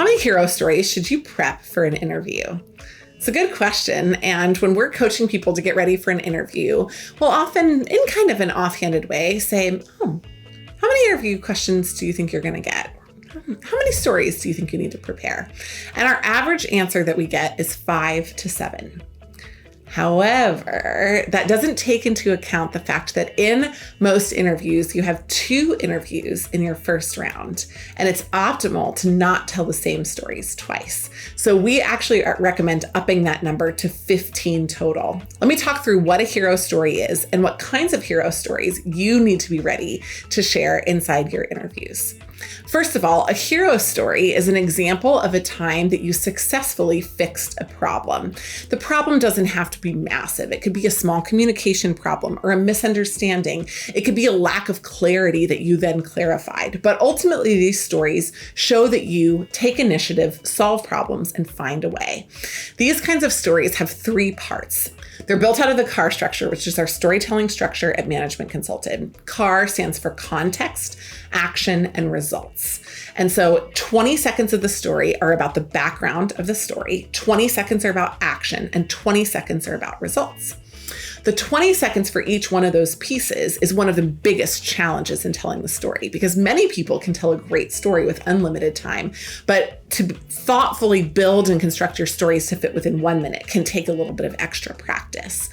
How many hero stories should you prep for an interview? It's a good question. And when we're coaching people to get ready for an interview, we'll often, in kind of an offhanded way, say, how many interview questions do you think you're going to get? How many stories do you think you need to prepare? And our average answer that we get is 5 to 7. However, that doesn't take into account the fact that in most interviews, you have 2 interviews in your first round, and it's optimal to not tell the same stories twice. So we actually recommend upping that number to 15 total. Let me talk through what a hero story is and what kinds of hero stories you need to be ready to share inside your interviews. First of all, a hero story is an example of a time that you successfully fixed a problem. The problem doesn't have to be massive. It could be a small communication problem or a misunderstanding. It could be a lack of clarity that you then clarified. But ultimately, these stories show that you take initiative, solve problems, and find a way. These kinds of stories have 3 parts. They're built out of the CAR structure, which is our storytelling structure at Management Consulted. CAR stands for context, action, and results. And so 20 seconds of the story are about the background of the story, 20 seconds are about action, and 20 seconds are about results. The 20 seconds for each one of those pieces is one of the biggest challenges in telling the story, because many people can tell a great story with unlimited time, but to thoughtfully build and construct your stories to fit within 1 minute can take a little bit of extra practice.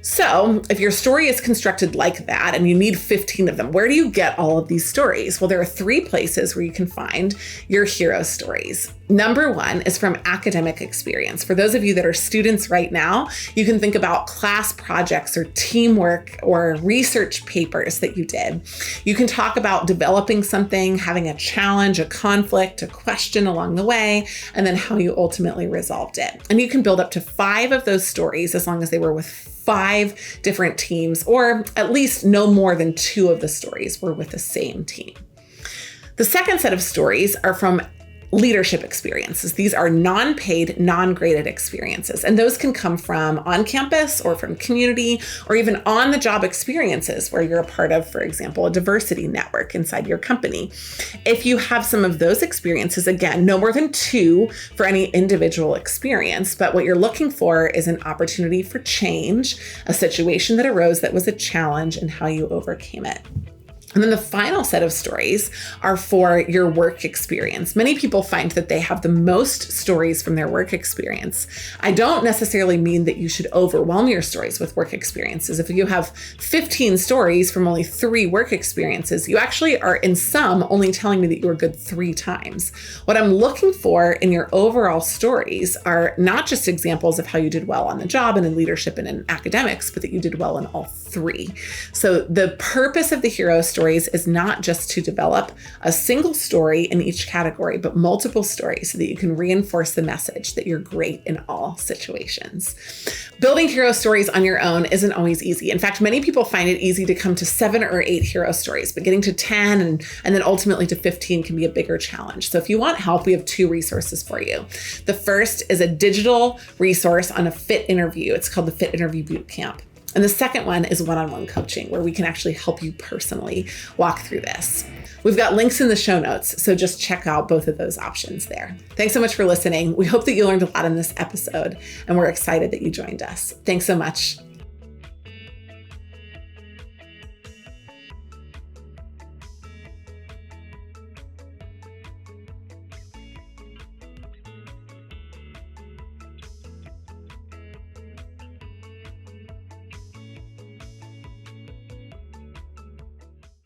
So if your story is constructed like that and you need 15 of them, where do you get all of these stories? Well, there are 3 places where you can find your hero stories. Number 1 is from academic experience. For those of you that are students right now, you can think about class projects or teamwork or research papers that you did. You can talk about developing something, having a challenge, a conflict, a question along the way, and then how you ultimately resolved it. And you can build up to 5 of those stories as long as they were with 5 different teams, or at least no more than 2 of the stories were with the same team. The second set of stories are from leadership experiences. These are non-paid, non-graded experiences, and those can come from on campus or from community or even on-the-job experiences where you're a part of, for example, a diversity network inside your company. If you have some of those experiences, again, no more than 2 for any individual experience, but what you're looking for is an opportunity for change, a situation that arose that was a challenge, and how you overcame it. And then the final set of stories are for your work experience. Many people find that they have the most stories from their work experience. I don't necessarily mean that you should overwhelm your stories with work experiences. If you have 15 stories from only 3 work experiences, you actually are in some only telling me that you were good 3 times. What I'm looking for in your overall stories are not just examples of how you did well on the job and in leadership and in academics, but that you did well in all 3. So the purpose of the hero stories is not just to develop a single story in each category, but multiple stories so that you can reinforce the message that you're great in all situations. Building hero stories on your own isn't always easy. In fact, many people find it easy to come to 7 or 8 hero stories, but getting to 10 and then ultimately to 15 can be a bigger challenge. So if you want help, we have 2 resources for you. The first is a digital resource on a fit interview. It's called the Fit Interview Bootcamp. And the second one is one-on-one coaching, where we can actually help you personally walk through this. We've got links in the show notes, so just check out both of those options there. Thanks so much for listening. We hope that you learned a lot in this episode, and we're excited that you joined us. Thanks so much.